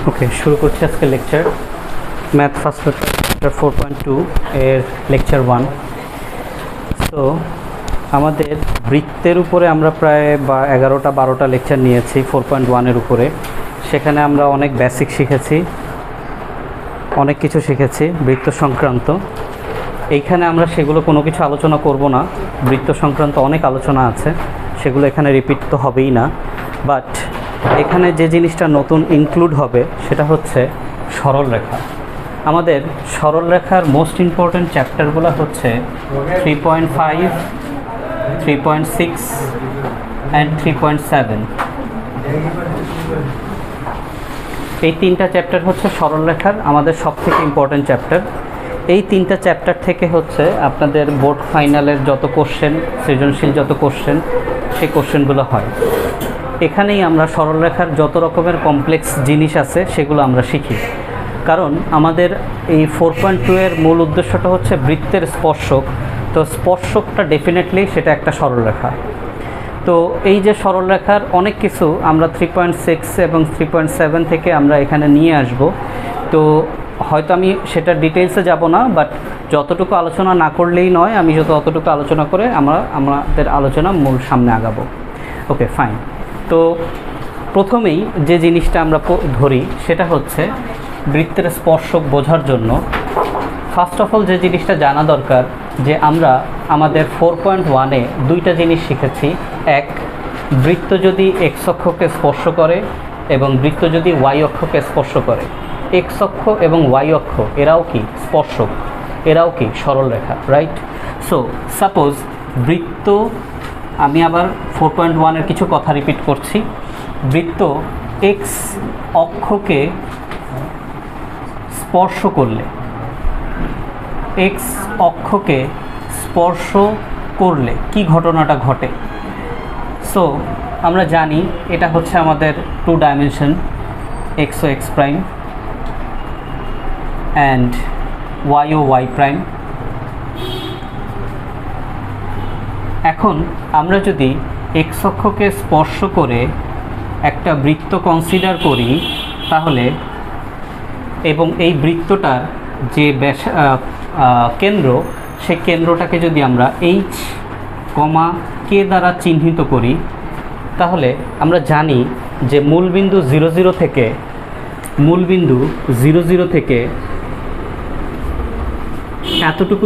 ওকে, শুরু করছি আজকে লেকচার ম্যাথ ফার্স্ট চ্যাপ্টার 4.2 এর লেকচার 1। তো আমাদের বৃত্তের উপরে আমরা প্রায় 11টা-12টা লেকচার নিয়েছি 4.1 এর উপরে। সেখানে আমরা অনেক বেসিক শিখেছি, অনেক কিছু শিখেছি বৃত্ত সংক্রান্ত। এইখানে আমরা সেগুলো কোনো কিছু আলোচনা করব না, বৃত্ত সংক্রান্ত অনেক আলোচনা আছে, সেগুলো এখানে রিপিট তো হবেই না। বাট এখানে যে জিনিসটা নতুন ইনক্লুড হবে সেটা হচ্ছে সরলরেখা। আমাদের সরলরেখার মোস্ট ইম্পর্ট্যান্ট চ্যাপ্টারগুলো হচ্ছে 3.5, 3.6 অ্যান্ড 3.7। এই তিনটা চ্যাপ্টার হচ্ছে সরলরেখার আমাদের সবথেকে ইম্পর্ট্যান্ট চ্যাপ্টার। এই তিনটা চ্যাপ্টার থেকে হচ্ছে আপনাদের বোর্ড ফাইনালের যত কোশ্চেন, সৃজনশীল যত কোশ্চেন, সেই কোশ্চেনগুলো হয়। এখানেই আমরা সরলরেখার যত রকমের কমপ্লেক্স জিনিস আছে সেগুলো আমরা শিখি। কারণ আমাদের এই 4.2 এর মূল উদ্দেশ্যটা হচ্ছে বৃত্তের স্পর্শক। তো স্পর্শকটা ডেফিনেটলি সেটা একটা সরলরেখা। তো এই যে সরলরেখার অনেক কিছু আমরা 3.6 এবং 3.7 থেকে আমরা এখানে নিয়ে আসব। তো হয়তো আমি সেটা ডিটেলসে যাব না, বাট যতটুকু আলোচনা না করলেই নয়, আমি যতটুকু আলোচনা করে আমাদের আলোচনা মূল সামনে আগাবো। ওকে, ফাইন। তো প্রথমেই যে জিনিসটা আমরা ধরি সেটা হচ্ছে বৃত্তের স্পর্শক বোঝার জন্য ফার্স্ট অফ অল যে জিনিসটা জানা দরকার, যে আমরা আমাদের 4.1-এ দুইটা জিনিস শিখেছি। এক, বৃত্ত যদি এক্স অক্ষকে স্পর্শ করে এবং বৃত্ত যদি ওয়াই অক্ষকে স্পর্শ করে। এক্স অক্ষ এবং ওয়াই অক্ষ এরাও কি স্পর্শক, এরাও কি সরলরেখা, রাইট? সো সাপোজ বৃত্ত, আমি আবার 4.1-এর কিছু কথা রিপিট করছি। বৃত্ত এক্স অক্ষকে স্পর্শ করলে, এক্স অক্ষকে স্পর্শ করলে কি ঘটনাটা ঘটে? সো আমরা জানি এটা হচ্ছে আমাদের 2 ডাইমেনশন, এক্স ও এক্স প্রাইম অ্যান্ড ওয়াই ও ওয়াই প্রাইম। এখন আমরা যদি এক্স অক্ষকে স্পর্শ করে একটা বৃত্ত কনসিডার করি, তাহলে এবং এই বৃত্তটার যে কেন্দ্র, সেই কেন্দ্রটাকে যদি আমরা এইচ, কে দ্বারা চিহ্নিত করি, তাহলে আমরা জানি যে মূলবিন্দু 0, 0 থেকে এতটুকু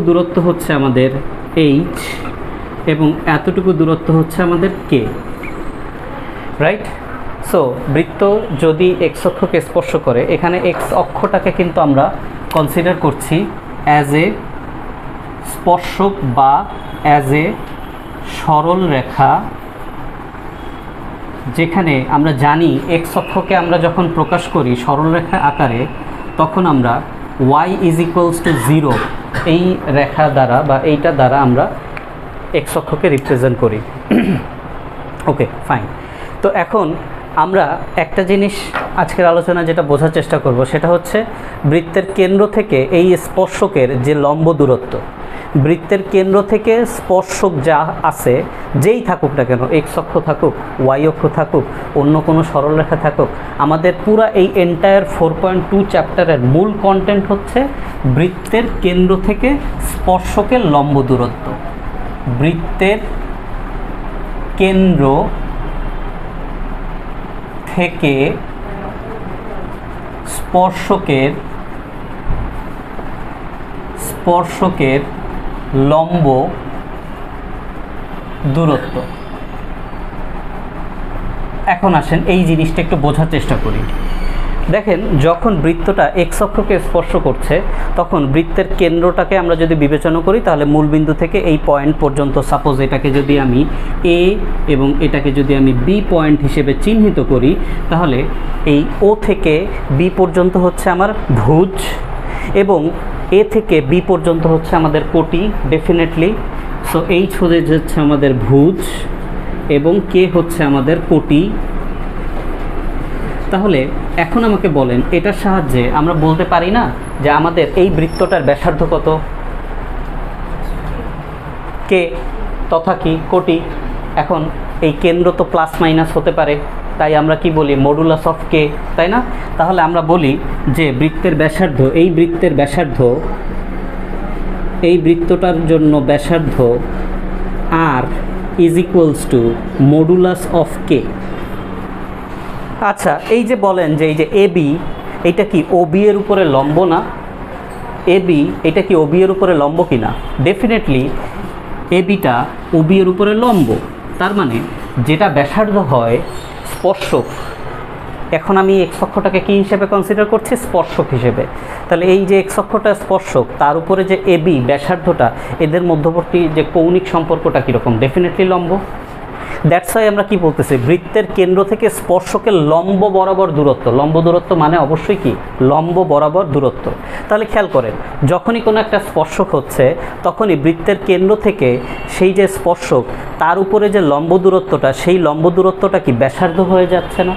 দূরত্ব হচ্ছে আমাদের এইচ এবং এতটুকু দূরত্ব হচ্ছে আমাদের কে, রাইট? সো বৃত্ত যদি এক্স অক্ষকে স্পর্শ করে, এখানে এক্স অক্ষটাকে কিন্তু আমরা কনসিডার করছি অ্যাজ এ স্পর্শক বা অ্যাজ এ সরল রেখা, যেখানে আমরা জানি এক্স অক্ষকে আমরা যখন প্রকাশ করি সরলরেখা আকারে, তখন আমরা y = 0 এই রেখা দ্বারা বা এইটা দ্বারা আমরা এক্স অক্ষকে রিপ্রেজেন্ট করি। ওকে, ফাইন। তো এখন আমরা একটা জিনিস আজকের আলোচনা যেটা বোঝার চেষ্টা করব, সেটা হচ্ছে বৃত্তের কেন্দ্র থেকে এই স্পর্শকের যে লম্ব দূরত্ব, বৃত্তের কেন্দ্র থেকে স্পর্শক যা আছে, যেই থাকুক না কেন, এক্স অক্ষ থাকুক, ওয়াই অক্ষ থাকুক, অন্য কোনো সরলরেখা থাকুক, আমাদের পুরা এই এন্টায়ার 4.2 চ্যাপ্টারের মূল কন্টেন্ট হচ্ছে বৃত্তের কেন্দ্র থেকে স্পর্শকের লম্ব দূরত্ব। বৃত্তের কেন্দ্র থেকে স্পর্শকের লম্ব দূরত্ব। এখন আসেন এই জিনিসটা একটু বোঝার চেষ্টা করি। দেখেন, যখন বৃত্তটা এক্স অক্ষকে স্পর্শ করছে, তখন বৃত্তের কেন্দ্রটাকে আমরা যদি বিবেচনা করি, তাহলে মূলবিন্দু থেকে এই পয়েন্ট পর্যন্ত, সাপোজ এটাকে যদি আমি এ এবং এটাকে যদি আমি বি পয়েন্ট হিসেবে চিহ্নিত করি, তাহলে এই ও থেকে বি পর্যন্ত হচ্ছে আমার ভুজ, এবং এ থেকে বি পর্যন্ত হচ্ছে আমাদের কোটি, ডেফিনেটলি। সো এইচ হচ্ছে আমাদের ভুজ এবং কে হচ্ছে আমাদের কোটি। তাহলে এখন আমাকে বলেন, এটার সাহায্যে আমরা বলতে পারি না যে আমাদের এই বৃত্তটার ব্যাসার্ধ কত? কে তথা কি কোটি। এখন এই কেন্দ্র তো প্লাস মাইনাস হতে পারে, তাই আমরা কি বলি মডুলাস অফ কে, তাই না? তাহলে আমরা বলি যে বৃত্তের ব্যাসার্ধ, এই বৃত্তের ব্যাসার্ধ, এই বৃত্তটার জন্য ব্যাসার্ধ r is equals to modulus of k. আচ্ছা, এই যে বলেন যে এই যে এ বি, এটা কি ও বি এর উপরে লম্ব না? এ বি এটা কি ও বি এর উপরে লম্ব কি না? ডেফিনেটলি এ বিটা ও বি এর উপরে লম্ব। তার মানে যেটা ব্যাসার্ধ হয় স্পর্শক, এখন আমি এক্স অক্ষটাকে কী হিসেবে কনসিডার করছি? স্পর্শক হিসেবে। তাহলে এই যে এক্স অক্ষটা স্পর্শক, তার উপরে যে এ বি ব্যাসার্ধটা, এদের মধ্যবর্তী যে কৌণিক সম্পর্কটা কীরকম? ডেফিনেটলি লম্ব। দ্যাটস ওয়াই আমরা কি বলতেছি, বৃত্তের কেন্দ্র থেকে স্পর্শকের লম্ব বরাবর দূরত্ব, লম্ব দূরত্ব মানে অবশ্যই কি লম্ব বরাবর দূরত্ব। তাহলে খেয়াল করেন, যখনই কোনো একটা স্পর্শক হচ্ছে তখনই বৃত্তের কেন্দ্র থেকে সেই যে স্পর্শক তার উপরে যে লম্ব দূরত্বটা, সেই লম্ব দূরত্বটা কি ব্যাসার্ধ হয়ে যাচ্ছে না?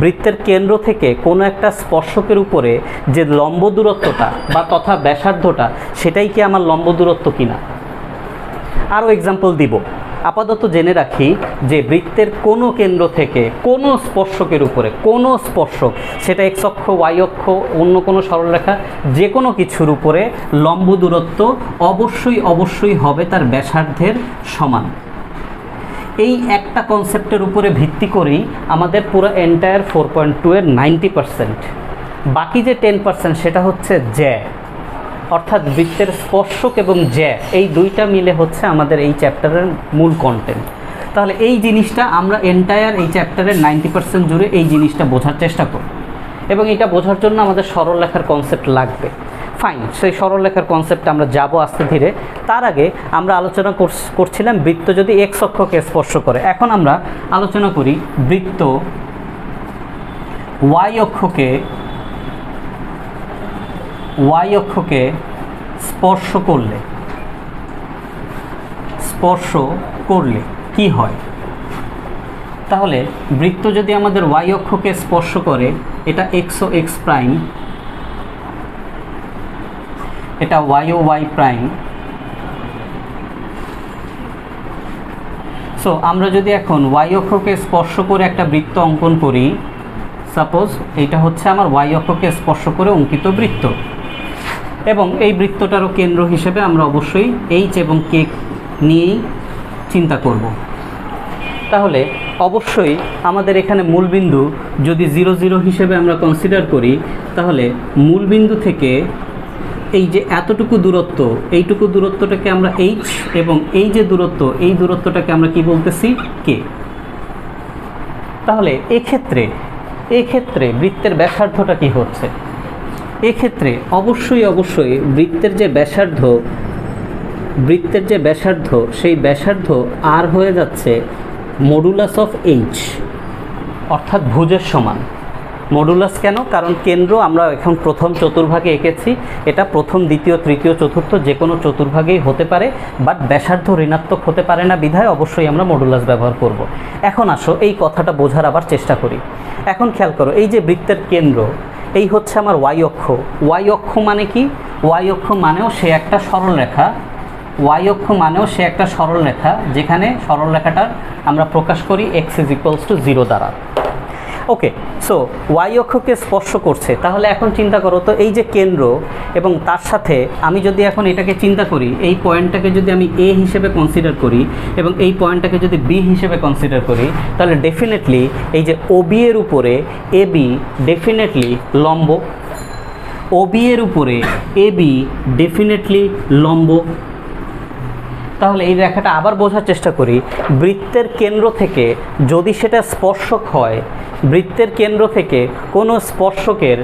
বৃত্তের কেন্দ্র থেকে কোনো একটা স্পর্শকের উপরে যে লম্ব দূরত্বটা বা তথা ব্যাসার্ধটা, সেটাই কি আমার লম্ব দূরত্ব কিনা? আরও এক্সাম্পল দিব। আপাতত জেনে রাখি যে বৃত্তের কোনো কেন্দ্র থেকে কোনো স্পর্শকের উপরে, কোনো স্পর্শক, সেটা এক্স অক্ষ, ওয়াই অক্ষ, অন্য কোনো সরলরেখা, যে কোনো কিছুর উপরে লম্ব দূরত্ব অবশ্যই হবে তার ব্যাসার্ধের সমান। এই একটা কনসেপ্টের উপরে ভিত্তি করেই আমাদের পুরো এন্টায়ার 4.2 এর 90%, বাকি যে 10% সেটা হচ্ছে জ্যা, অর্থাৎ বৃত্তের স্পর্শক এবং জ্যা, এই দুইটা মিলে হচ্ছে আমাদের এই চ্যাপ্টারের মূল কন্টেন্ট। তাহলে এই জিনিসটা আমরা এন্টায়ার এই চ্যাপ্টারের 90% জুড়ে এই জিনিসটা বোঝার চেষ্টা করব, এবং এটা বোঝার জন্য আমাদের সরলরেখার কনসেপ্ট লাগবে। ফাইন, সেই সরলরেখার কনসেপ্টে আমরা যাব আস্তে ধীরে। তার আগে আমরা আলোচনা করছিলাম বৃত্ত যদি এক্স অক্ষকে স্পর্শ করে। এখন আমরা আলোচনা করি বৃত্ত ওয়াই অক্ষকে স্পর্শ করলে কি হয়। তাহলে বৃত্ত যদি আমাদের ওয়াই অক্ষকে স্পর্শ করে, এটা এক্স ও এক্স প্রাইম, এটা ওয়াই ও ওয়াই প্রাইম। সো আমরা যদি এখন ওয়াই অক্ষকে স্পর্শ করে একটা বৃত্ত অঙ্কন করি, সাপোজ এইটা হচ্ছে আমার ওয়াই অক্ষকে স্পর্শ করে অঙ্কিত বৃত্ত, এবং এই বৃত্তটারও কেন্দ্র হিসেবে আমরা অবশ্যই এইচ এবং কে নিয়েই চিন্তা করব। তাহলে অবশ্যই আমাদের এখানে মূলবিন্দু যদি 0 0 হিসেবে আমরা কনসিডার করি, তাহলে মূলবিন্দু থেকে এই যে এতটুকু দূরত্ব, এইটুকু দূরত্বটাকে আমরা এইচ, এবং এই যে দূরত্ব, এই দূরত্বটাকে আমরা কি বলতেছি? কে। তাহলে এক্ষেত্রে বৃত্তের ব্যাসার্ধটা কি হচ্ছে? এক্ষেত্রে অবশ্যই বৃত্তের যে ব্যাসার্ধ, সেই ব্যাসার্ধ আর হয়ে যাচ্ছে মডুলাস অফ এইচ, অর্থাৎ ভুজের সমান। মডুলাস কেন? কারণ কেন্দ্র আমরা এখন প্রথম চতুর্ভাগে এঁকেছি, এটা প্রথম, দ্বিতীয়, তৃতীয়, চতুর্থ যে কোনো চতুর্ভাগেই হতে পারে, বাট ব্যাসার্ধ ঋণাত্মক হতে পারে না, বিধায় অবশ্যই আমরা মডুলাস ব্যবহার করব। এখন আসো এই কথাটা বোঝার আবার চেষ্টা করি। এখন খেয়াল করো, এই যে বৃত্তের কেন্দ্র, এই হচ্ছে আমার ওয়াই অক্ষ। ওয়াই অক্ষ মানে কি? ওয়াই অক্ষ মানেও সে একটা সরলরেখা, যেখানে সরলরেখাটার আমরা প্রকাশ করি x = 0 দ্বারা। ওকে, সো ওয়াই অক্ষকে স্পর্শ করছে। তাহলে এখন চিন্তা করো তো, এই যে কেন্দ্র এবং তার সাথে আমি যদি এখন এটাকে চিন্তা করি, এই পয়েন্টটাকে যদি আমি এ হিসেবে কনসিডার করি এবং এই পয়েন্টটাকে যদি বি হিসেবে কনসিডার করি, তাহলে ডেফিনেটলি এই যে ওবি এর উপরে এ বি ডেফিনেটলি লম্ব, ওবি এর উপরে এ বি ডেফিনেটলি লম্ব। তাহলে এই রেখাটা আবার বোঝার চেষ্টা করি, বৃত্তের কেন্দ্র থেকে যদি সেটা স্পর্শক হয়, বৃত্তের কেন্দ্র থেকে কোনো স্পর্শকের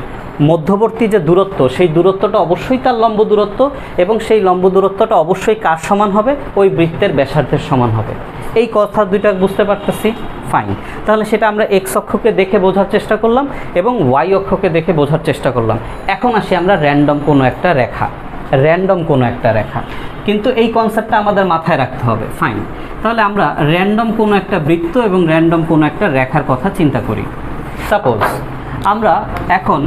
মধ্যবর্তী যে দূরত্ব, সেই দূরত্বটা অবশ্যই তার লম্ব দূরত্ব, এবং সেই লম্ব দূরত্বটা অবশ্যই কার সমান হবে? ওই বৃত্তের ব্যাসার্ধের সমান হবে। এই কথা দুইটা বুঝতে পারতেছি? ফাইন। তাহলে সেটা আমরা এক্স অক্ষকে দেখে বোঝার চেষ্টা করলাম এবং ওয়াই অক্ষকে দেখে বোঝার চেষ্টা করলাম। এখন আসি আমরা র্যান্ডম কোনো একটা রেখা, কিন্তু এই কনসেপ্টটা আমাদের মাথায় রাখতে হবে। ফাইন, তাহলে আমরা র্যান্ডম কোনো একটা বৃত্ত এবং র্যান্ডম কোনো একটা রেখার কথা চিন্তা করি। সাপোজ আমরা এখন,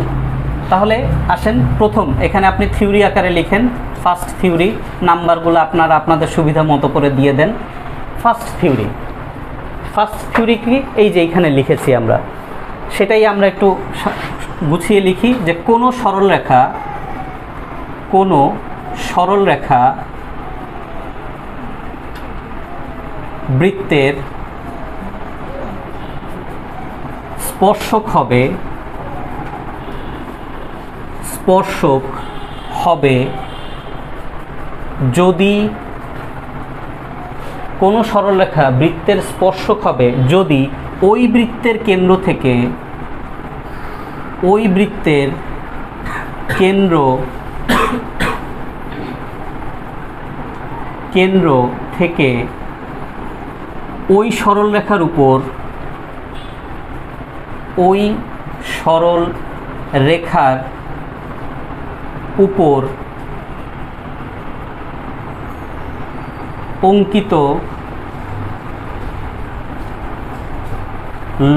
তাহলে আসেন প্রথম এখানে আপনি থিওরি আকারে লিখেন, ফার্স্ট থিওরি, নাম্বারগুলো আপনারা আপনাদের সুবিধা মতো করে দিয়ে দেন। ফার্স্ট থিওরি, ফার্স্ট থিওরি কি, এই যে এইখানে লিখেছি আমরা, সেটাই আমরা একটু গুছিয়ে লিখি যে কোনো সরলরেখা বৃত্তের স্পর্শক হবে যদি কোনো সরলরেখা বৃত্তের স্পর্শক হবে যদি ওই বৃত্তের কেন্দ্র থেকে ওই সরলরেখার উপর অঙ্কিত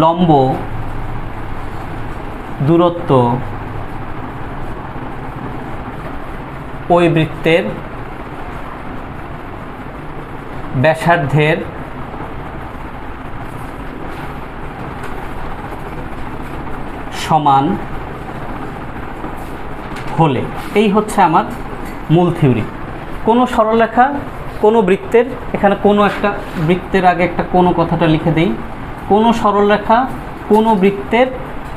লম্ব দূরত্ব ওই বৃত্তের ব্যাসার্ধের সমান হলে, এই হচ্ছে আমার মূল থিওরি। কোনো সরলরেখা কোনো বৃত্তের, এখানে কোনো একটা বৃত্তের আগে একটা কোনো কথাটা লিখে দেই, কোনো সরলরেখা কোনো বৃত্তের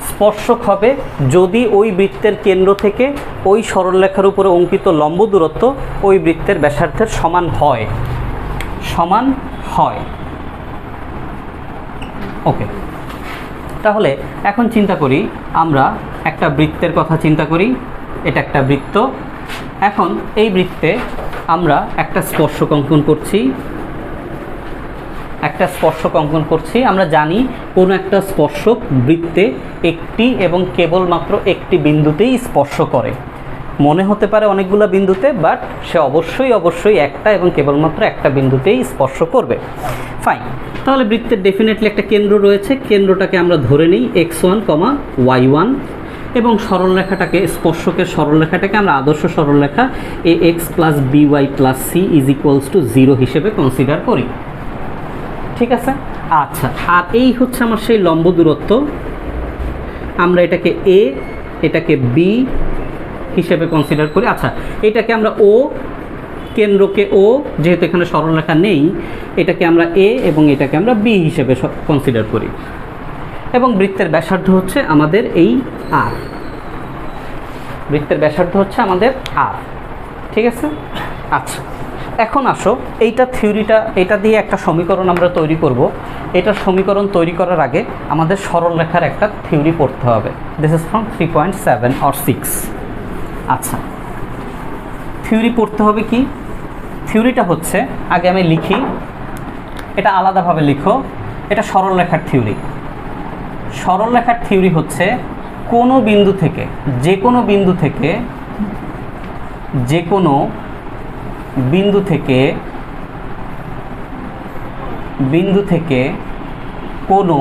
স্পর্শক হবে যদি ওই বৃত্তের কেন্দ্র থেকে ওই সরলরেখার উপরে অঙ্কিত লম্ব দূরত্ব ওই বৃত্তের ব্যাসার্ধের সমান হয়। ওকে, তাহলে এখন চিন্তা করি, আমরা একটা বৃত্তের কথা চিন্তা করি। এটা একটা বৃত্ত। এখন এই বৃত্তে আমরা একটা স্পর্শক অঙ্কন করছি। আমরা জানি কোনো একটা স্পর্শক বৃত্তে একটি এবং কেবলমাত্র একটি বিন্দুতেই স্পর্শ করে। মনে হতে পারে অনেকগুলো বিন্দুতে, বাট সে অবশ্যই একটা এবং কেবলমাত্র একটা বিন্দুতেই স্পর্শ করবে। ফাইন, তাহলে বৃত্তের ডেফিনেটলি একটা কেন্দ্র রয়েছে। কেন্দ্রটাকে আমরা ধরে নিই x1, y1 এবং স্পর্শকের সরলরেখাটাকে আমরা আদর্শ সরলরেখা ax + by + c = 0 হিসেবে কনসিডার করি। ঠিক আছে, আচ্ছা, আর এই হচ্ছে আমার সেই লম্ব দূরত্ব। আমরা এটাকে a, এটাকে b হিসেবে কনসিডার করি। আচ্ছা, এটাকে আমরা o, কেন্দ্রকে o, যেহেতু এখানে সরলরেখা নেই, এটাকে আমরা a এবং এটাকে আমরা b হিসেবে কনসিডার করি। এবং বৃত্তের ব্যাসার্ধ হচ্ছে আমাদের এই r। ঠিক আছে, আচ্ছা, এখন আসো এটা দিয়ে একটা সমীকরণ আমরা তৈরি করব। এটার সমীকরণ তৈরি করার আগে আমাদের সরলরেখার একটা থিওরি পড়তে হবে। This is from 3.7 or 6। আচ্ছা, থিওরি পড়তে হবে কি? থিওরিটা হচ্ছে, আগে আমি লিখি, এটা আলাদাভাবে লিখো। এটা সরলরেখার থিওরি। সরলরেখার থিওরি হচ্ছে কোনো বিন্দু থেকে, যে কোনো বিন্দু থেকে কোনো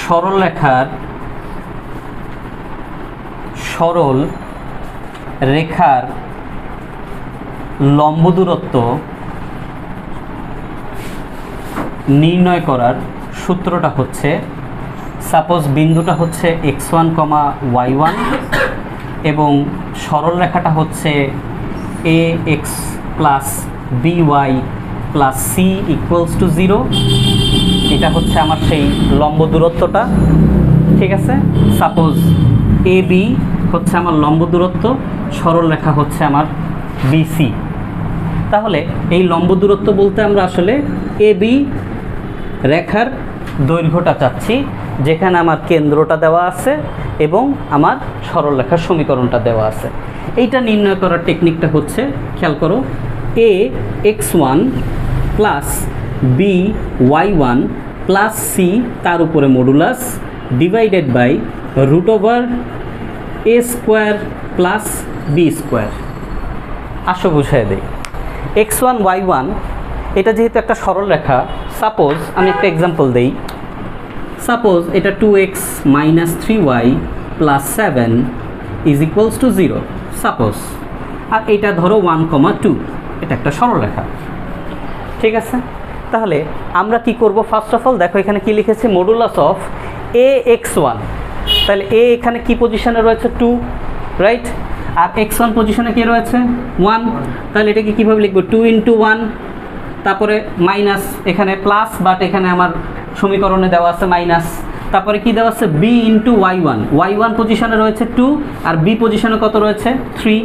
সরল রেখার লম্ব দূরত্ব নির্ণয় করার সূত্রটা হচ্ছে, সাপোজ বিন্দুটা হচ্ছে x1, y1 এবং সরলরেখাটা হচ্ছে ax + by + c = 0। এটা হচ্ছে আমার সেই লম্ব দূরত্বটা। ঠিক আছে, সাপোজ ab হচ্ছে আমার লম্ব দূরত্ব, সরলরেখা হচ্ছে আমার bc। তাহলে এই লম্ব দূরত্ব বলতে আমরা আসলে ab রেখার দৈর্ঘ্যটা চাচ্ছি, যেখানে আমার কেন্দ্রটা দেওয়া আছে এবং আমার সরলরেখার সমীকরণটা দেওয়া আছে। এইটা নির্ণয় করার টেকনিকটা হচ্ছে, খেয়াল করো, ax1 + by1 + c তার উপরে modulus divided by √a² + b²। আসো বুঝিয়ে দেই। x1, y1 এটা যেহেতু একটা সরলরেখা, সাপোজ আমি একটা এক্সাম্পল দেই। সাপোজ এটা 2x - 3y + 7 = 0, সাপোজ। আর এটা ধরো 1, 2, এটা একটা সরলরেখা। ঠিক আছে, তাহলে আমরা কি করব? ফার্স্ট অফ অল দেখো এখানে কি লিখেছি, মডুলাস অফ ax1, তাহলে a এখানে কি পজিশনে রয়েছে 2, রাইট, আর x1 পজিশনে কি রয়েছে 1, তাহলে এটাকে কীভাবে লিখবো 2 × 1, তারপরে মাইনাস এখানে প্লাস, বাট এখানে আমার সমীকরণে দেওয়া আছে মাইনাস, তারপরে কি দেওয়া আছে b × y1 পজিশনে রয়েছে 2 আর b পজিশনে কত রয়েছে 3,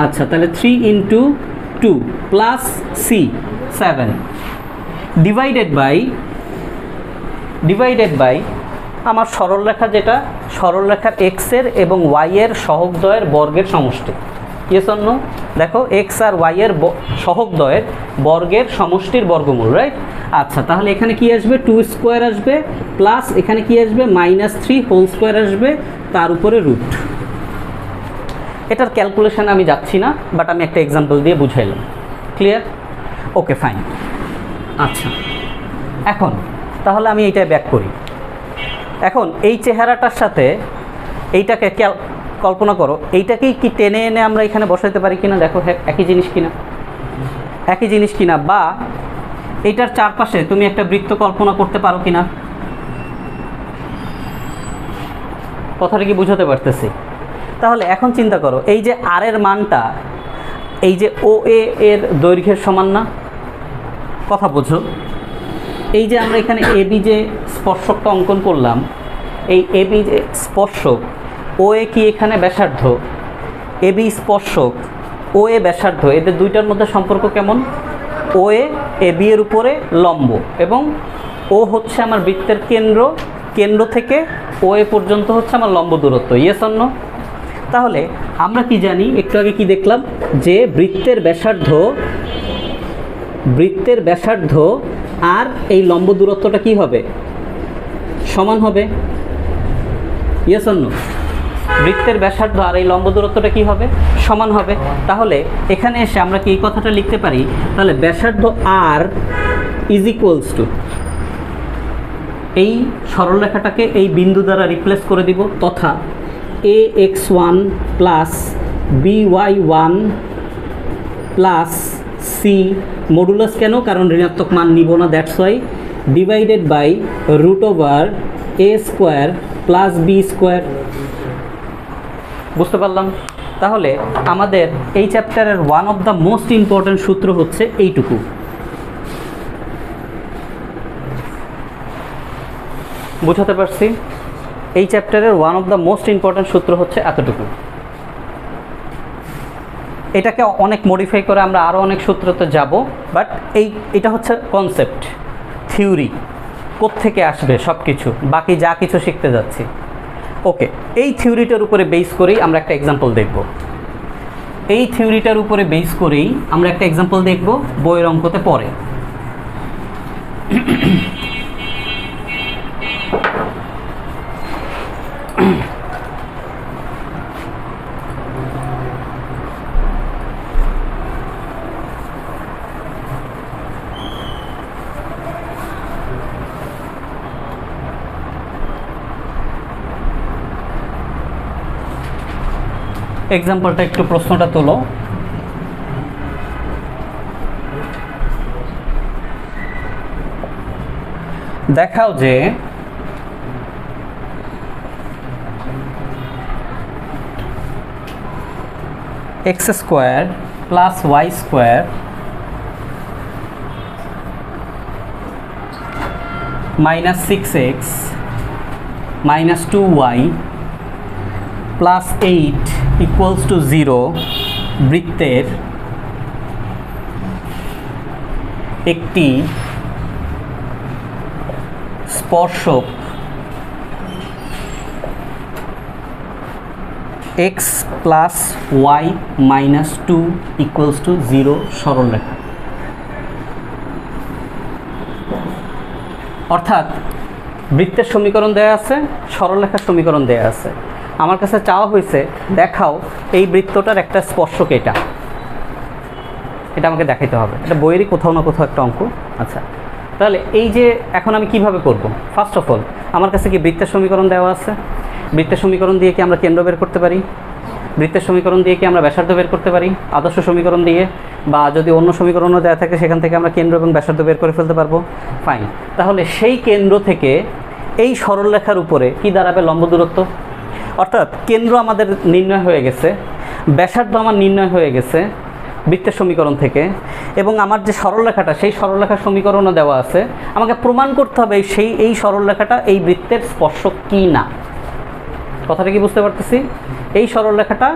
আচ্ছা তাহলে 3 × 2 প্লাস c 7 ডিভাইডেড বাই আমার সরলরেখা, যেটা সরলরেখার x এর এবং y এর সহগদ্বয়ের বর্গের সমষ্টি। Yes or no? দেখো x আর y এর সহগদ্বয়ের বর্গের সমষ্টির বর্গমূল, রাইট। আচ্ছা তাহলে এখানে কি আসবে 2² আসবে, প্লাস এখানে কি আসবে -3² আসবে, তার উপরে রুট। এটার ক্যালকুলেশন আমি যাচ্ছি না, বাট আমি একটা এক্সাম্পল দিয়ে বুঝাইলাম। ক্লিয়ার? Okay fine. আচ্ছা এখন তাহলে আমি এইটাই ব্যাক করি। এখন এই চেহারাটার সাথে এইটাকে কল্পনা করো, এইটাকেই কি টেনে এনে আমরা এখানে বসাইতে পারি কিনা, দেখো একই জিনিস কিনা, বা এইটার চারপাশে তুমি একটা বৃত্ত কল্পনা করতে পারো কিনা, কথাটা কি বুঝাতে পারতেছি? তাহলে এখন চিন্তা করো, এই যে আর এর মানটা এই যে OA এর দৈর্ঘ্যের সমান না, কথা বোঝো। এই যে আমরা এখানে AB যে স্পর্শকটা অঙ্কন করলাম, এই AB যে স্পর্শক, OA কি এখানে ব্যাসার্ধ, AB স্পর্শক, OA ব্যাসার্ধ, এদের দুইটার মধ্যে সম্পর্ক কেমন? OA AB এর উপরে লম্ব, এবং O হচ্ছে আমার বৃত্তের কেন্দ্র থেকে OA পর্যন্ত হচ্ছে আমার লম্ব দূরত্ব। Yes or no? তাহলে আমরা কি জানি, একটু আগে কি দেখলাম, যে বৃত্তের ব্যাসার্ধ আর এই লম্ব দূরত্বটা কি হবে? সমান হবে। Yes or no? বৃত্তের ব্যাসার্ধ আর এই লম্ব দূরত্বটা কি হবে? সমান হবে। তাহলে এখানে এসে আমরা কি এই কথাটা লিখতে পারি, তাহলে ব্যাসার্ধ r = এই সরলরেখাটাকে এই বিন্দু দ্বারা রিপ্লেস করে দিব, তথা ax1 plus by1 plus c modulus, কেন? কারণ ঋণাত্মক মান নিব না, that's why, divided by √a² plus b²। বুঝতে পারলাম? তাহলে আমাদের এই চ্যাপ্টারের one of the most important সূত্র হচ্ছে এইটুকু। বুঝাতে পারছি? এই চ্যাপ্টারের one of the most important সূত্র হচ্ছে এতটুকু। এটাকে অনেক মডিফাই করে আমরা আরও অনেক সূত্রতে যাব, বাট এটা হচ্ছে কনসেপ্ট, থিওরি, কোত্থেকে আসবে সব কিছু, বাকি যা কিছু শিখতে যাচ্ছি। ওকে, এই থিওরিটার উপরে বেস করেই আমরা একটা এক্সাম্পল দেখব। বইয়ের অঙ্কতে পড়ে। এক্সাম্পলটা একটু, প্রশ্নটা তোলো। দেখাও যে x² plus y² minus 6x minus 2y plus 8 equals to 0 বৃত্তের একটি স্পর্শক x plus y minus 2 equals to 0 সরলরেখা। অর্থাৎ বৃত্তের সমীকরণ দেয়া আছে, সরলরেখার সমীকরণ দেয়া আছে। আমার কাছে চাওয়া হয়েছে দেখাও এই বৃত্তটার একটা স্পর্শক এটা আমাকে দেখাইতে হবে। এটা বইয়েরই কোথাও না কোথাও একটা অঙ্ক। আচ্ছা, তাহলে এই যে এখন আমি কিভাবে করব? ফার্স্ট অফ অল আমার কাছে কি বৃত্তের সমীকরণ দেওয়া আছে? বৃত্তের সমীকরণ দিয়ে কি আমরা কেন্দ্র বের করতে পারি? বৃত্তের সমীকরণ দিয়ে কি আমরা ব্যাসার্ধ বের করতে পারি? আদর্শ সমীকরণ দিয়ে, বা যদি অন্য সমীকরণও দেওয়া থাকে সেখান থেকে আমরা কেন্দ্র এবং ব্যাসার্ধ বের করে ফেলতে পারবো। ফাইন, তাহলে সেই কেন্দ্র থেকে এই সরলরেখার উপরে কি দাঁড়াবে? লম্ব দূরত্ব। অর্থাৎ কেন্দ্র আমাদের নির্ণয় হয়ে গেছে, ব্যাসার্ধ আমার নির্ণয় হয়ে গেছে বৃত্তের সমীকরণ থেকে, এবং আমার যে সরলরেখাটা সেই সরলরেখার সমীকরণও দেওয়া আছে। আমাকে প্রমাণ করতে হবে এই সরলরেখাটা এই বৃত্তের স্পর্শক কি না। কথাটা কি বুঝতে পারতেছি? এই সরলরেখাটা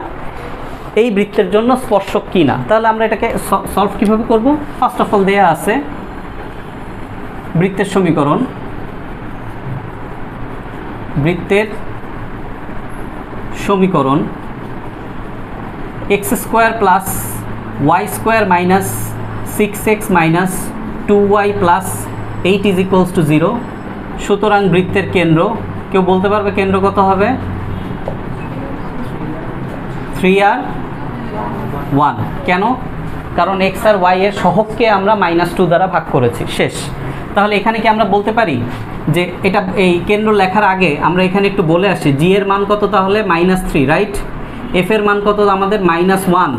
এই বৃত্তের জন্য স্পর্শক কি না। তাহলে আমরা এটাকে সলভ কীভাবে করব? ফার্স্ট অফ অল দেয়া আছে বৃত্তের সমীকরণ, x² plus y² minus 6x minus 2y plus 8 is equals to 0। সুতরাং বৃত্তের কেন্দ্র, কেউ বলতে পারবে কেন্দ্র কত হবে? 3r1। কেন? কারণ x আর y এর সহগকে আমরা -2 দ্বারা ভাগ করেছি, শেষ। তাহলে এখানে কি আমরা বলতে পারি যে এটা এই কেন্দ্র লেখার আগে আমরা এখানে একটু বলে আসি g এর মান কত? তাহলে -3, রাইট? f এর মান কত আমাদের? -1,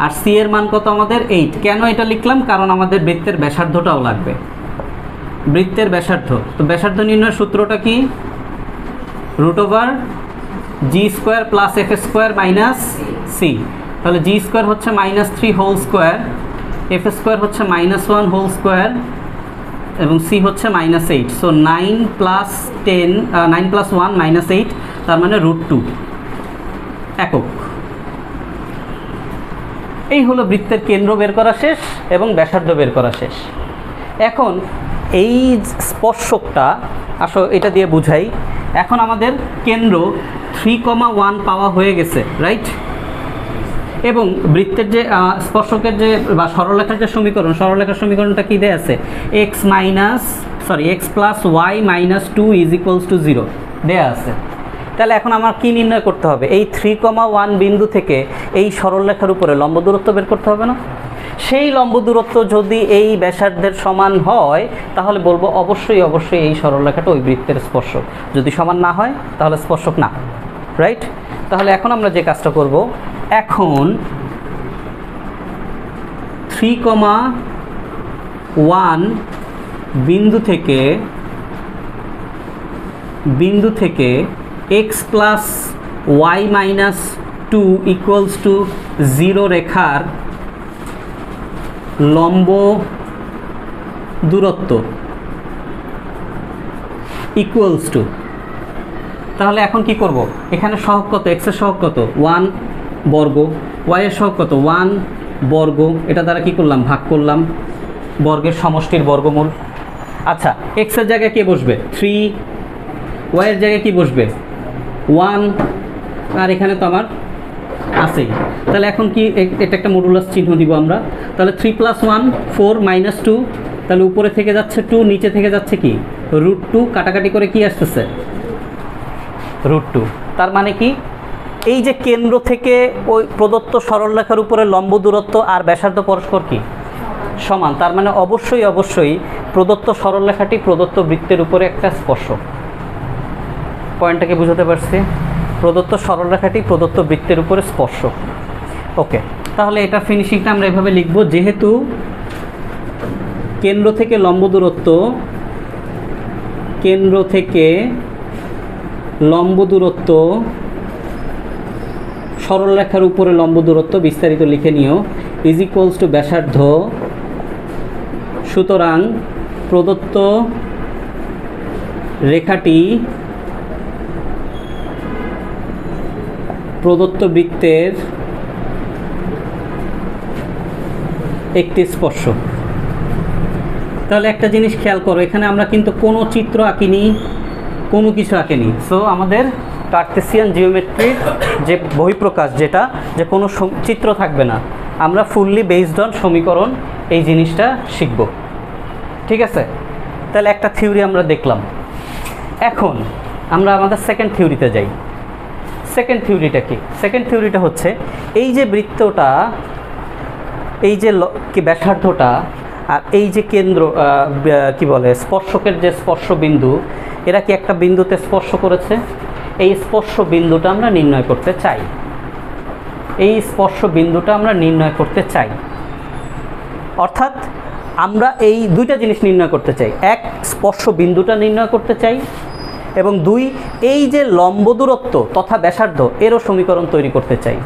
আর c এর মান কত আমাদের? 8। কেন এটা লিখলাম? কারণ আমাদের বৃত্তের ব্যাসার্ধটাও লাগবে, বৃত্তের ব্যাসার্ধ। তো ব্যাসার্ধ নির্ণয়ের সূত্রটা কি? √g² plus f² minus c। তাহলে g² হচ্ছে -3 হোল স্কোয়ার, f² হচ্ছে -1 হোল স্কোয়ার, এবং c হচ্ছে -8। সো 9 + 1 -8, তার মানে √2 একক। এই হলো বৃত্তের কেন্দ্র বের করা শেষ এবং ব্যাসার্ধ বের করা শেষ। এখন এই স্পর্শকটা এটা দিয়ে বুঝাই। এখন আমাদের কেন্দ্র 3,1 পাওয়া হয়ে গেছে, রাইট? এবং বৃত্তের যে স্পর্শকের যে বা সরলরেখার যে সমীকরণ, সরলরেখার সমীকরণটা কি দেয়া আছে? x plus y minus 2 is equals to 0 দেয়া আছে। তাহলে এখন আমার কি নির্ণয় করতে হবে? এই 3,1 বিন্দু থেকে এই সরলরেখার উপরে লম্ব দূরত্ব বের করতে হবে না? সেই লম্ব দূরত্ব যদি এই ব্যাসার্ধের সমান হয় তাহলে বলবো অবশ্যই এই সরলরেখাটা ওই বৃত্তের স্পর্শক। যদি সমান না হয় তাহলে স্পর্শক না, রাইট? তাহলে এখন আমরা যে কাজটা করব, এখন 3,1 বিন্দু থেকে x plus y minus 2 equals to 0 রেখার লম্ব দূরত্ব ইকুয়ালস টু, তাহলে এখন কি করব? এখানে সহগ কত? x এর সহগ কত? 1 বর্গ, y এর সহগ কত? 1 বর্গ। এটা দ্বারা কি করলাম? ভাগ করলাম, বর্গের সমষ্টির বর্গমূল। আচ্ছা, x এর জায়গায় কে বসবে? 3, y এর জায়গায় কি বসবে? 1, আর এখানে তো আমার আছেই। তাহলে এখন কি এটা একটা মডুলাস চিহ্ন দিব আমরা। তাহলে 3 + 1 4 - 2, তাহলে উপরে থেকে যাচ্ছে 2, নিচে থেকে যাচ্ছে কি? √2। কাটাকাটি করে কি আসতেছে? √2। তার মানে কি? এই যে কেন্দ্র থেকে ওই প্রদত্ত সরলরেখার উপরে লম্ব দূরত্ব আর ব্যাসার্ধ পরস্পর কি? সমান। তার মানে অবশ্যই প্রদত্ত সরলরেখাটি প্রদত্ত বৃত্তের উপরে একটা স্পর্শক। পয়েন্টটাকে বুঝতে পারছি? প্রদত্ত সরলরেখাটি প্রদত্ত বৃত্তের উপরে স্পর্শক। ওকে, তাহলে এটা ফিনিশিংটা আমরা এভাবে লিখব, যেহেতু কেন্দ্র থেকে লম্ব দূরত্ব সরলরেখার উপরে লম্ব দূরত্ব বিস্তারিত লিখে নিও ইজ ইকুয়ালস টু ব্যাসার্ধ। সুতরাং প্রদত্ত রেখাটি প্রদত্ত বৃত্তের একটি স্পর্শক। তাহলে একটা জিনিস খেয়াল করো, এখানে আমরা কিন্তু কোনো চিত্র আঁকিনি, কোনো কিছু আঁকিনি। সো আমাদের কার্টেসিয়ান জিওমেট্রির যে বহিঃপ্রকাশ, যেটা যে কোনো চিত্র থাকবে না, আমরা ফুললি বেসড অন সমীকরণ এই জিনিসটা শিখব। ঠিক আছে? তাহলে একটা থিওরি আমরা দেখলাম। এখন আমরা আমাদের সেকেন্ড থিওরিতে যাই। সেকেন্ড থিওরিটা কি? সেকেন্ড থিওরিটা হচ্ছে এই যে বৃত্তটা, এই যে ব্যাসার্ধটা, আর এই যে কেন্দ্র কি বলে স্পর্শকের যে স্পর্শ বিন্দু, এরা কি একটা বিন্দুতে স্পর্শ করেছে? এই স্পর্শ বিন্দুটা আমরা নির্ণয় করতে চাই। এই স্পর্শ বিন্দুটা আমরা নির্ণয় করতে চাই। অর্থাৎ আমরা এই দুইটা জিনিস নির্ণয় করতে চাই, এক স্পর্শ বিন্দুটা নির্ণয় করতে চাই, এবং দুই এই যে লম্ব দূরত্ব তথা ব্যাসার্ধ এরও সমীকরণ তৈরি করতে চাই।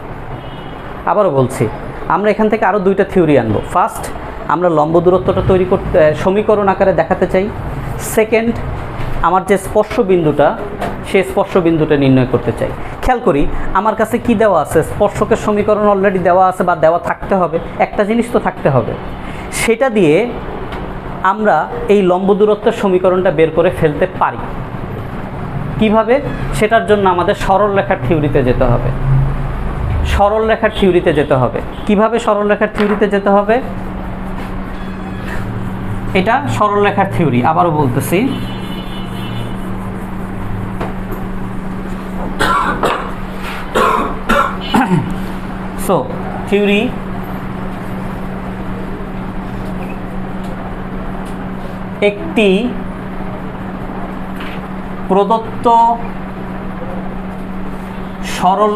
আবারও বলছি, আমরা এখান থেকে আরও দুইটা থিওরি আনবো। ফার্স্ট, আমরা লম্ব দূরত্বটা তৈরি করতে সমীকরণ আকারে দেখাতে চাই। সেকেন্ড, আমার যে স্পর্শ বিন্দুটা সেই স্পর্শ বিন্দুটা নির্ণয় করতে চাই। খেয়াল করি আমার কাছে কি দেওয়া আছে, স্পর্শকের সমীকরণ অলরেডি দেওয়া আছে বা দেওয়া থাকতে হবে, একটা জিনিস তো থাকতে হবে। সেটা দিয়ে আমরা এই লম্ব দূরত্বের সমীকরণটা বের করে ফেলতে পারি। কিভাবে? সেটার জন্য আমাদের সরল রেখার থিওরিতে যেতে হবে। সরল রেখার থিওরিতে যেতে হবে। কিভাবে সরল রেখার থিওরিতে যেতে হবে? এটা সরল রেখার থিওরি, আবারও বলতেছি। সো থিওরি, একটি প্রদত্ত সরল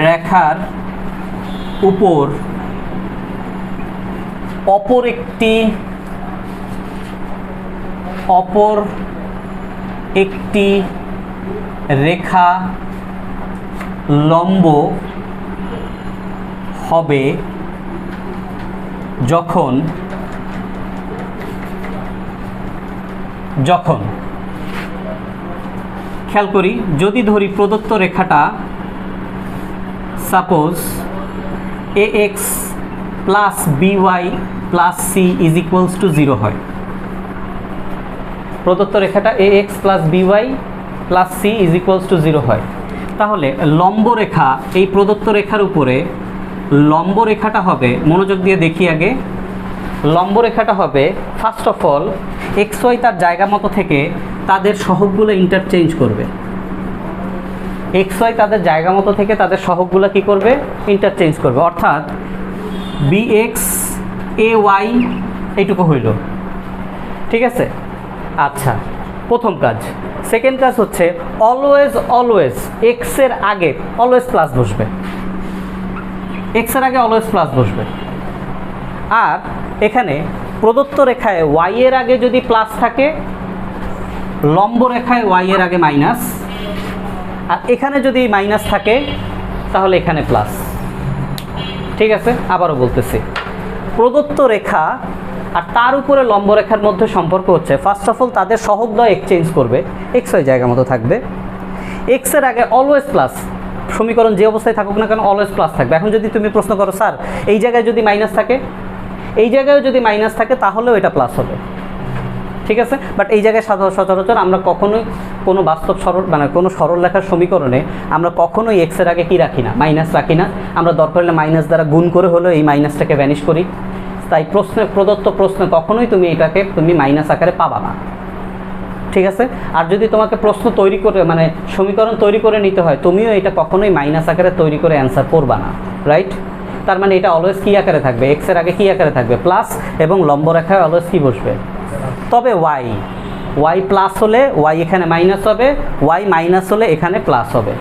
রেখার উপর অপর একটি রেখা লম্ব হবে যখন খেয়াল করি, যদি ধরি প্রদত্ত রেখাটা suppose ax plus by plus c is equals to 0 হয়। প্রদত্ত রেখাটা ax plus by plus c is equals to 0 হয়, তাহলে লম্ব রেখা, এই প্রদত্ত রেখার উপরে লম্ব রেখাটা হবে, মনোযোগ দিয়ে দেখি আগে, লম্ব রেখাটা হবে first of all x y তার জায়গা মতো থেকে তাদের সহগগুলো ইন্টারচেঞ্জ করবে। এক্স ওয়াই তাদের জায়গা মতো থেকে তাদের সহগগুলো কি করবে? ইন্টারচেঞ্জ করবে। অর্থাৎ bx ay এইটুকু হইল, ঠিক আছে? আচ্ছা, প্রথম কাজ। সেকেন্ড কাজ হচ্ছে অলওয়েজ এক্সের আগে অলওয়েজ প্লাস বসবে, এক্সের আগে অলওয়েজ প্লাস বসবে। আর এখানে প্রদত্ত রেখায় ওয়াই এর আগে যদি প্লাস থাকে, লম্ব রেখায় ওয়াই এর আগে মাইনাস, আর এখানে যদি মাইনাস থাকে তাহলে এখানে প্লাস। ঠিক আছে? আবারও বলতেছি, প্রদত্ত রেখা আর তার উপরে লম্ব রেখার মধ্যে সম্পর্ক হচ্ছে ফার্স্ট অফ অল তাদের সহগদ্বয় এক্সচেঞ্জ করবে, এক্স ওয়াই জায়গা মতো থাকবে, এক্সের আগে অলওয়েজ প্লাস, সমীকরণ যে অবস্থায় থাকুক না কেন অলওয়েজ প্লাস থাকবে। এখন যদি তুমি প্রশ্ন করো স্যার এই জায়গায় যদি মাইনাস থাকে, এই জায়গায়ও যদি মাইনাস থাকে তাহলেও এটা প্লাস হবে, ঠিক আছে? বাট এই জায়গায় সচরাচর আমরা কখনোই কোনো বাস্তব সরল কোনো সরল রেখার সমীকরণে আমরা কখনোই এক্সের আগে কি রাখি না, মাইনাস রাখি না। আমরা দরকার হলে মাইনাস দ্বারা গুণ করে হলেও এই মাইনাসটাকে ভ্যানিশ করি। তাই প্রদত্ত প্রশ্নে কখনোই তুমি এটাকে মাইনাস আকারে পাবা না, ঠিক আছে? আর যদি তোমাকে প্রশ্ন তৈরি করে সমীকরণ তৈরি করে নিতে হয়, তুমিও এটা কখনোই মাইনাস আকারে তৈরি করে অ্যান্সার করবা না, রাইট? তার মানে এটা অলওয়েজ কী আকারে থাকবে? এক্সের আগে কী আকারে থাকবে? প্লাস, এবং লম্ব রেখায় অলওয়েজ কী বসবে? তবে ওয়াই প্লাস হলে ওয়াই এখানে মাইনাস হবে, ওয়াই মাইনাস হলে এখানে প্লাস হবে।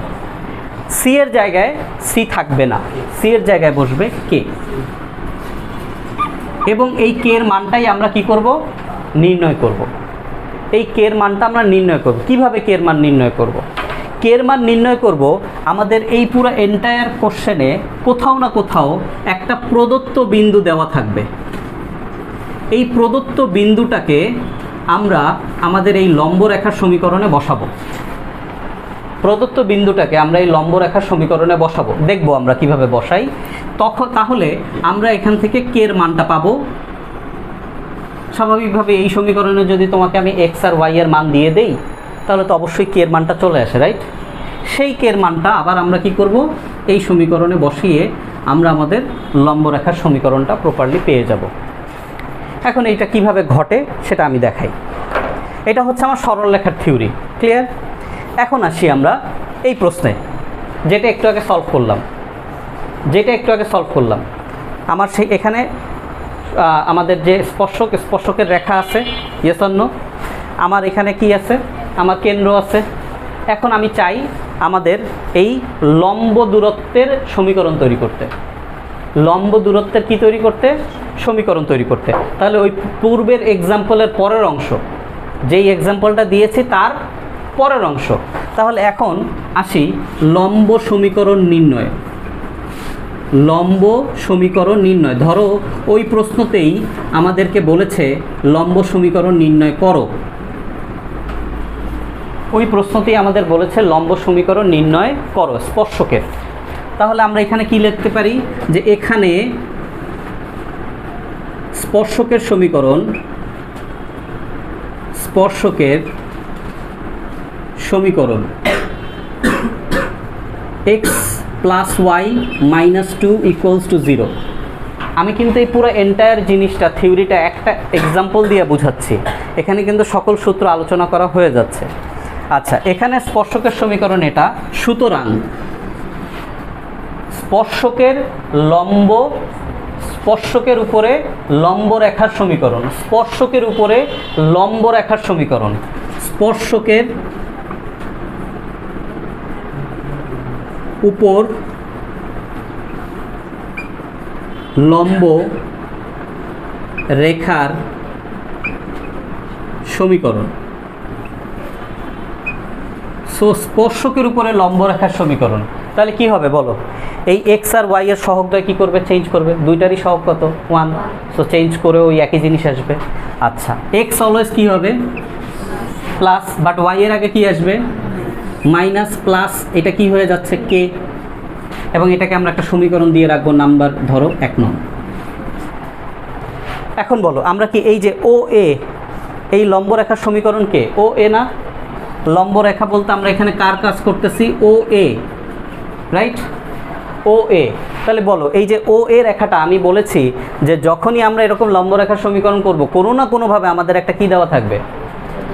সি এর জায়গায় সি থাকবে না, সি এর জায়গায় বসবে কে, এবং এই কে এর মানটাই আমরা কি করব? নির্ণয় করব। এই কে এর মানটা আমরা নির্ণয় করব। কিভাবে কে এর মান নির্ণয় করব? কে এর মান নির্ণয় করব, আমাদের এই পুরো এন্টায়ার কোশ্চেনে কোথাও না কোথাও একটা প্রদত্ত বিন্দু দেওয়া থাকবে। এই প্রদত্ত বিন্দুটাকে আমরা আমাদের এই লম্ব রেখার সমীকরণে বসাবো। প্রদত্ত বিন্দুটাকে আমরা এই লম্ব রেখার সমীকরণে বসাবো, দেখব আমরা কিভাবে বসাই। তাহলে আমরা এখান থেকে কে এর মানটা পাবো। স্বাভাবিকভাবে এই সমীকরণে যদি তোমাকে আমি এক্স আর ওয়াই এর মান দিয়ে দেই তাহলে তো অবশ্যই কে এর মানটা চলে আসে, রাইট? সেই কে এর মানটা আবার আমরা কি করব? এই সমীকরণে বসিয়ে আমরা আমাদের লম্ব রেখার সমীকরণটা প্রপারলি পেয়ে যাব। এখন এইটা কিভাবে ঘটে সেটা আমি দেখাই। এটা হচ্ছে আমার সরল রেখার থিওরি, ক্লিয়ার? এখন আসি আমরা এই প্রশ্নে, যেটা একটু আগে সলভ করলাম। আমার সেই এখানে আমাদের যে স্পর্শকের রেখা আছে, ইয়েস অর নো? আমার এখানে কি আছে? আমার কেন্দ্র আছে, এখন আমি চাই আমাদের এই লম্ব দূরত্বের সমীকরণ তৈরি করতে, লম্ব দূরত্বের কি তৈরি করতে, সমীকরণ তৈরি করতে। তাহলে ওই পূর্বের এক্সাম্পলের পরের অংশ, যেই এক্সাম্পলটা দিয়েছি তার পরের অংশ। তাহলে এখন আসি লম্ব সমীকরণ নির্ণয়। লম্ব সমীকরণ নির্ণয়, ধরো ওই প্রশ্নতেই আমাদেরকে বলেছে লম্ব সমীকরণ নির্ণয় করো, ওই প্রশ্নতেই আমাদের বলেছে লম্ব সমীকরণ নির্ণয় করো স্পর্শকের। তাহলে আমরা এখানে কি লিখতে পারি, যে এখানে স্পর্শকের সমীকরণ, স্পর্শকের সমীকরণ x plus Y minus 2 equals to 0। আমি কিন্তু এই পুরো এন্টায়ার জিনিসটা, থিওরিটা একটা এক্সাম্পল দিয়ে বুঝাচ্ছি, এখানে কিন্তু সকল সূত্র আলোচনা করা হয়ে যাচ্ছে। আচ্ছা, এখানে স্পর্শকের সমীকরণ এটা, সুতরাং স্পর্শকের লম্ব, স্পর্শকের উপরে লম্ব রেখার সমীকরণ, স্পর্শকের উপরে লম্ব রেখার সমীকরণ, স্পর্শকের উপর লম্ব রেখার সমীকরণ। সো স্পর্শকের উপরে লম্ব রেখার সমীকরণ, তাহলে কি হবে বলো, এই এক্স আর ওয়াই এর সহগদ্বয় কী করবে, চেঞ্জ করবে, দুইটারই সহগ কত 1, সো চেঞ্জ করে ওই একই জিনিস আসবে। আচ্ছা, এক্স অলওয়েজ কী হবে প্লাস, বাট ওয়াই এর আগে কি আসবে মাইনাস, প্লাস এটা কি হয়ে যাচ্ছে কে, এবং এটাকে আমরা একটা সমীকরণ দিয়ে রাখবো নাম্বার ধরো 1 নং। এখন বলো আমরা কি এই যে ও এ, এই লম্ব রেখার সমীকরণ কে, ও এ না, লম্ব রেখা বলতে আমরা এখানে কার কাজ করতেছি, ও এ, রাইট, ও এ। তাহলে বলো এই যে ও এ রেখাটা, আমি বলেছি যে যখনই আমরা এরকম লম্ব রেখার সমীকরণ করব, কোনো না কোনোভাবে আমাদের একটা কি দেওয়া থাকবে,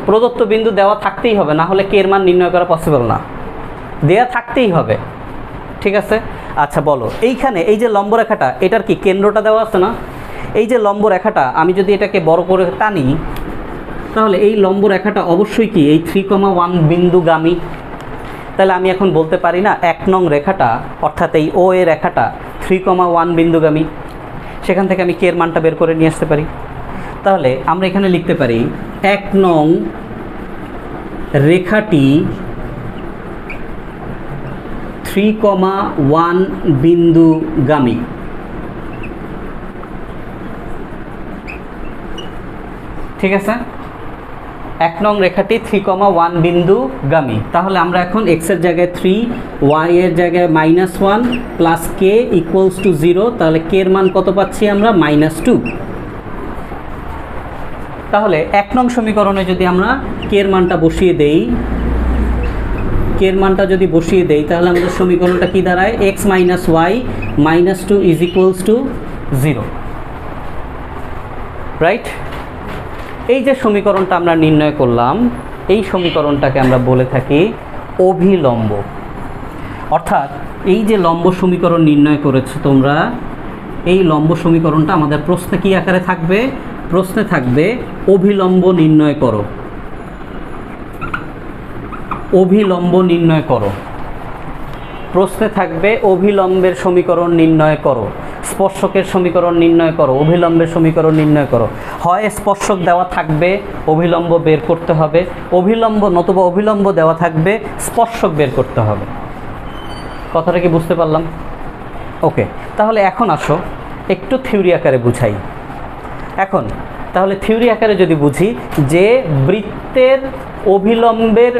প্রদত্ত বিন্দু দেওয়া থাকতেই হবে, না হলে কে এর মান নির্ণয় করা পসিবল না, দেয়া থাকতেই হবে, ঠিক আছে। আচ্ছা বলো এইখানে এই যে লম্ব রেখাটা, এটার কি কেন্দ্রটা দেওয়া আছে না, এই যে লম্ব রেখাটা আমি যদি এটাকে বড় করে টানি, তাহলে এই লম্ব রেখাটা অবশ্যই কি এই 3,1 বিন্দুগামী। তাহলে আমি এখন বলতে পারি না 1 নং রেখাটা, অর্থাৎ এই ও এ রেখাটা 3,1 বিন্দুগামী, সেখান থেকে আমি কে এর মানটা বের করে নিয়ে আসতে পারি। তাহলে আমরা এখানে লিখতে পারি 1 নং রেখাটি 3,1 বিন্দুগামী। ঠিক আছে, 1 নং রেখাটি 3,1 বিন্দুগামী। তাহলে আমরা এখন x এর জায়গায় 3, y এর জায়গায় -1 প্লাস কে ইকুয়ালস টু 0। তাহলে কে এর মান কত পাচ্ছি আমরা, -2। তাহলে 1 নং সমীকরণে যদি আমরা কে এর মানটা বসিয়ে দেই, কে এর মানটা যদি বসিয়ে দেই, তাহলে আমাদের সমীকরণটা কি দাঁড়ায়, x minus y -2 is equals to 0, right. এই যে সমীকরণটা আমরা নির্ণয় করলাম, এই সমীকরণটাকে আমরা বলে থাকি অভিলম্ব। অর্থাৎ এই যে লম্ব সমীকরণ নির্ণয় করেছো তোমরা, এই লম্ব সমীকরণটা আমাদের প্রশ্নে কি আকারে থাকবে, প্রশ্নে থাকবে অভিলম্ব নির্ণয় করো, অভিলম্ব নির্ণয় করো, প্রশ্নে থাকবে অভিলম্বের সমীকরণ নির্ণয় করো, স্পর্শকের সমীকরণ নির্ণয় করো, অভিলম্বের সমীকরণ নির্ণয় করো। হয় স্পর্শক দেওয়া থাকবে, অভিলম্ব বের করতে হবে, অভিলম্ব নতুবা অভিলম্ব দেওয়া থাকবে, স্পর্শক বের করতে হবে। কথাটা কি বুঝতে পারলাম? ওকে, তাহলে এখন আসো একটু থিওরি আকারে বুঝাই। এখন তাহলে থিওরি আকারে যদি বুঝি যে বৃত্তের অভিলম্বের,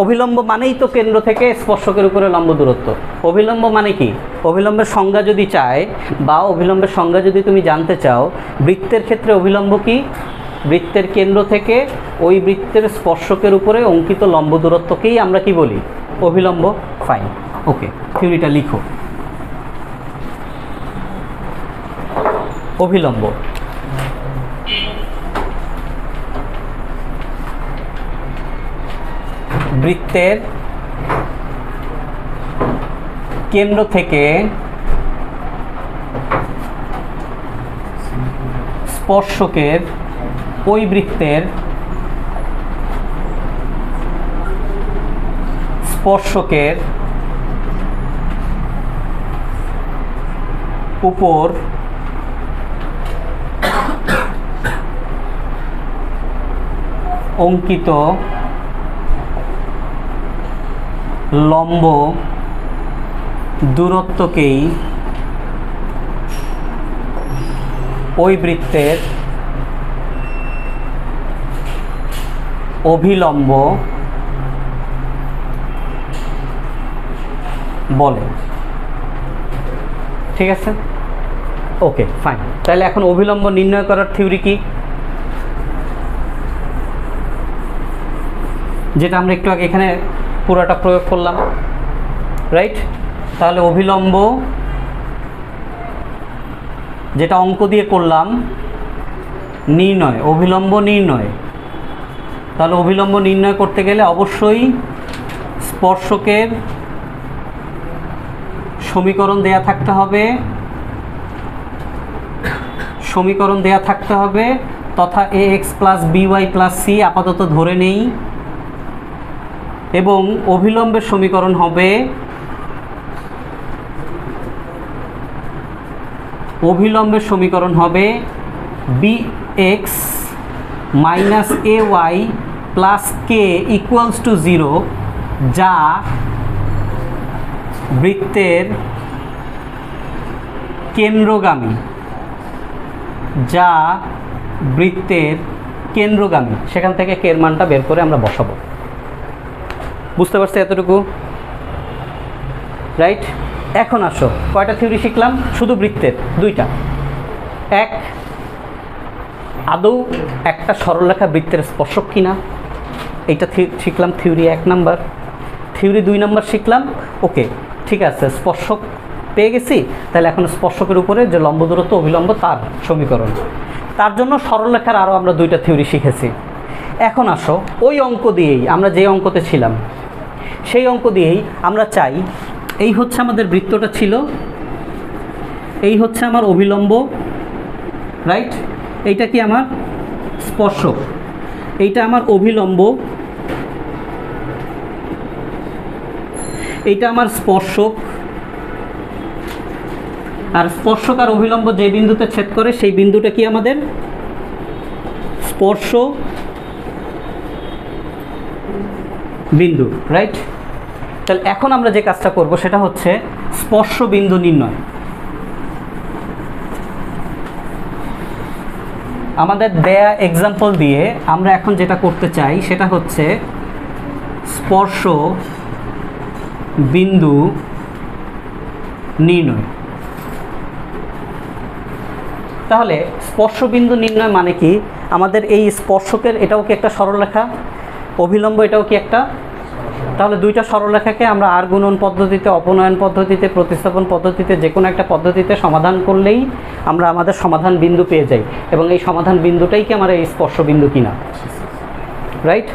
অভিলম্ব মানেই তো কেন্দ্র থেকে স্পর্শকের উপরে লম্ব দূরত্ব। অভিলম্ব মানে কি, অভিলম্বের সংজ্ঞা যদি চায় বা অভিলম্বের সংজ্ঞা যদি তুমি জানতে চাও, বৃত্তের ক্ষেত্রে অভিলম্ব কি, বৃত্তের কেন্দ্র থেকে ওই বৃত্তের স্পর্শকের উপরে অঙ্কিত লম্ব দূরত্বকেই আমরা কি বলি, অভিলম্ব। ফাইন, ওকে, থিওরিটা লিখো। অভিলম্ব বৃত্তের কেন্দ্র থেকে স্পর্শকের ওই বৃত্তের স্পর্শকের উপর অঙ্কিত লম্ব দূরত্বকেই ওই বৃত্তের অভিলম্ব বলে। ঠিক আছে, ওকে ফাইন। তাহলে এখন অভিলম্ব নির্ণয় করার থিওরি কি, যেটা আমরা একটু আগে এখানে পুরোটা প্রয়োগ করলাম, রাইট? তাহলে অভিলম্ব যেটা অঙ্ক দিয়ে করলাম নির্ণয়, অভিলম্ব নির্ণয়। তাহলে অভিলম্ব নির্ণয় করতে গেলে অবশ্যই স্পর্শকের সমীকরণ দেয়া থাকতে হবে, সমীকরণ দেয়া থাকতে হবে তথা ax plus by plus c আপাতত ধরে নেই, এবং অভিলম্বের সমীকরণ হবে bx minus ay plus k equals to 0, যা বৃত্তের কেন্দ্রগামী, সেখান থেকে কে এর মানটা বের করে আমরা বসাবো। বুঝতে পারছি এতটুকু, রাইট? এখন আসো, কয়টা থিওরি শিখলাম? শুধু বৃত্তের দুইটা। এক, আদৌ একটা সরলরেখা বৃত্তের স্পর্শক কিনা, এইটা শিখলাম থিওরি 1 নাম্বার। থিওরি 2 নাম্বার শিখলাম, ওকে ঠিক আছে, স্পর্শক পেয়ে গেছি, তাহলে এখন স্পর্শকের উপরে যে লম্ব দূরত্ব অভিলম্ব তার সমীকরণ, তার জন্য সরলরেখার আরও আমরা 2টা থিওরি শিখেছি। এখন আসো, ওই অঙ্ক দিয়েই আমরা যে অঙ্কতে ছিলাম সেই অঙ্ক দিয়েই আমরা চাই, এই হচ্ছে আমাদের বৃত্তটা ছিল, এই হচ্ছে আমার অভিলম্ব, রাইট? এইটা কি আমার স্পর্শক, এইটা আমার অভিলম্ব, এইটা আমার স্পর্শক, আর স্পর্শক আর অভিলম্ব যে বিন্দুতে ছেদ করে সেই বিন্দুটা কি আমাদের স্পর্শ বিন্দু, রাইট? তাহলে এখন আমরা যে কাজটা করব সেটা হচ্ছে স্পর্শ বিন্দু নির্ণয়। আমাদের দেয়া এক্সাম্পল দিয়ে আমরা এখন যেটা করতে চাই সেটা হচ্ছে স্পর্শ বিন্দু নির্ণয়। তাহলে স্পর্শ বিন্দু নির্ণয় মানে কি? আমাদের এই স্পর্শকের এটাও কি একটা সরলরেখা, অভিলম্ব এটাও কি একটা, তাহলে 2টা সরলরেখাকে আমরা আর গুণন পদ্ধতিতে, অপনয়ন পদ্ধতিতে, প্রতিস্থাপন পদ্ধতিতে, যে কোনো একটা পদ্ধতিতে সমাধান করলেই আমরা আমাদের সমাধান বিন্দু পেয়ে যাই, এবং এই সমাধান বিন্দুটাই কি আমার এই স্পর্শ বিন্দু কিনা, রাইট?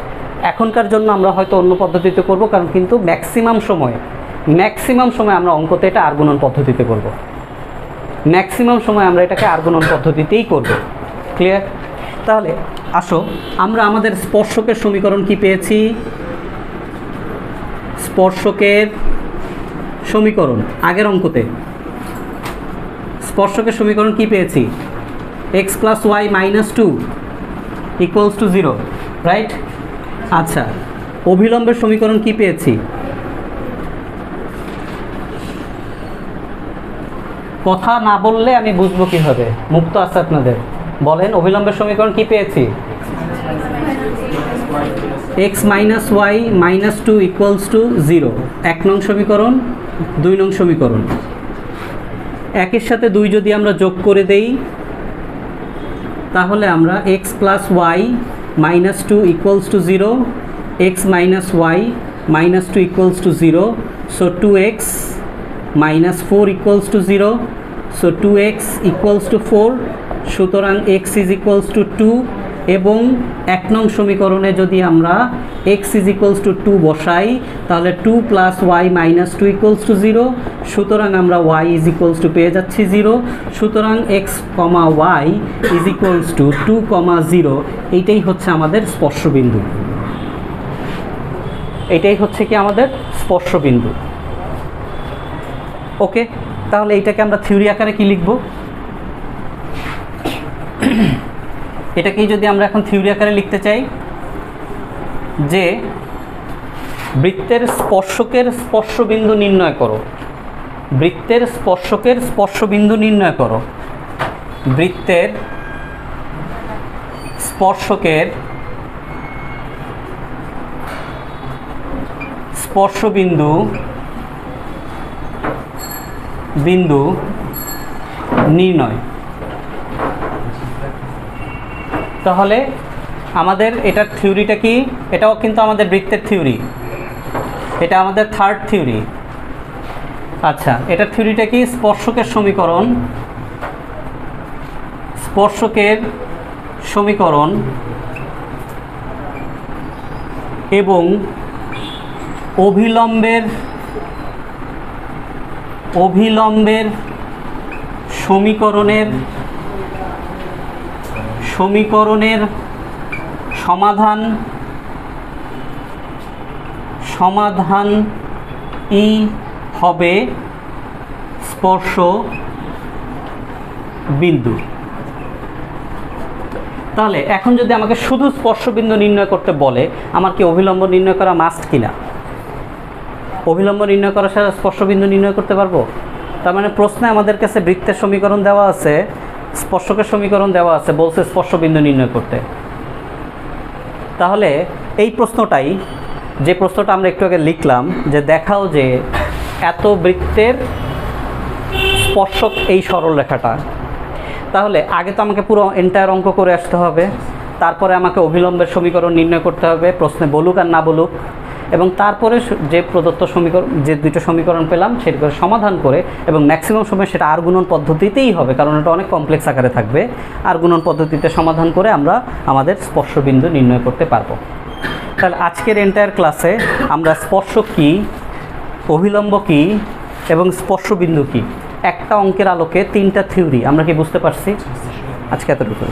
এখনকার জন্য আমরা হয়তো অন্য পদ্ধতিতে করব, কারণ কিন্তু ম্যাক্সিমাম সময় আমরা অঙ্কতে এটা আর গুণন পদ্ধতিতে করব, ম্যাক্সিমাম সময় আমরা এটাকে আর গুণন পদ্ধতিতেই করব। ক্লিয়ার? তাহলে আসো, আমরা আমাদের স্পর্শকের সমীকরণ কি পেয়েছি? স্পর্শকের সমীকরণ আগের অঙ্কতে স্পর্শকের সমীকরণ কি পেয়েছি? x plus Y minus 2 equals to 0, right? আচ্ছা, অভিলম্বের সমীকরণ কি পেয়েছি? কথা না বললে আমি বুঝবো কীভাবে? মুক্ত আছে আপনাদের, বলেন অভিলম্বের সমীকরণ কি পেয়েছি? x minus y minus 2 equals to 0, 1 নং সমীকরণ। 2 নং সমীকরণ, 1-এর সাথে 2 যদি আমরা যোগ করে দেই তাহলে আমরা x plus Y minus 2 equals to 0, x minus y minus 2 equals to 0, so 2x minus 4 equals to 0, so 2x equals to 4, সুতরাং x ইজ ইকুয়ালস টু 2, এবং 1 নং সমীকরণে যদি আমরা x ইজ ইকুয়ালস টু 2 বসাই তাহলে 2 plus Y minus 2 equals to 0, সুতরাং আমরা y ইজ ইকুয়ালস টু পেয়ে যাচ্ছি 0, সুতরাং x comma y is equals two 2 কমা 0। এইটাই হচ্ছে আমাদের স্পর্শবিন্দু, এটাই হচ্ছে কি আমাদের স্পর্শবিন্দু। ওকে, তাহলে এইটাকে আমরা থিওরি আকারে কি লিখব? এটাকেই যদি আমরা এখন থিওরি আকারে লিখতে চাই যে বৃত্তের স্পর্শকের স্পর্শবিন্দু নির্ণয় করো, বৃত্তের স্পর্শকের স্পর্শবিন্দু নির্ণয় করো, বৃত্তের স্পর্শকের স্পর্শবিন্দু নির্ণয়। তাহলে আমাদের এটার থিওরিটা কি? এটাও কিন্তু আমাদের বৃত্তের থিওরি, এটা আমাদের থার্ড থিওরি। আচ্ছা, এটার থিওরিটা কি? স্পর্শকের সমীকরণ, স্পর্শকের সমীকরণ এবং অভিলম্বের সমীকরণের সমাধানই হবে স্পর্শ বিন্দু। তাহলে এখন যদি আমাকে শুধু স্পর্শবিন্দু নির্ণয় করতে বলে, আমার কি অভিলম্ব নির্ণয় করা মাস্ট কিনা? অভিলম্ব নির্ণয় করার সাথে স্পর্শবিন্দু নির্ণয় করতে পারবো? তার মানে প্রশ্নে আমাদের কাছে বৃত্তের সমীকরণ দেওয়া আছে, স্পর্শকের সমীকরণ দেওয়া আছে, বলছে স্পর্শবিন্দু নির্ণয় করতে। তাহলে এই প্রশ্নটাই, যে প্রশ্নটা আমরা একটু আগে লিখলাম, যে দেখাও যে এত বৃত্তের স্পর্শক এই সরলরেখাটা, তাহলে আগে তো আমাকে পুরো এন্টায়ার অঙ্ক করে আসতে হবে, তারপরে আমাকে অভিলম্বের সমীকরণ নির্ণয় করতে হবে, প্রশ্নে বলুক আর না বলুক, এবং তারপরে যে প্রদত্ত সমীকরণ, যে দুটো সমীকরণ পেলাম সেটা করে সমাধান করে, এবং ম্যাক্সিমাম সময় সেটা আর গুণন পদ্ধতিতেই হবে, কারণ এটা অনেক কমপ্লেক্স আকারে থাকবে। আর গুণন পদ্ধতিতে সমাধান করে আমরা আমাদের স্পর্শবিন্দু নির্ণয় করতে পারবো। তাহলে আজকের এন্টায়ার ক্লাসে আমরা স্পর্শক কী, অভিলম্ব কী এবং স্পর্শবিন্দু কী, একটা অঙ্কের আলোকে তিনটা থিওরি আমরা কি বুঝতে পারছি? আজকে এতটুকু।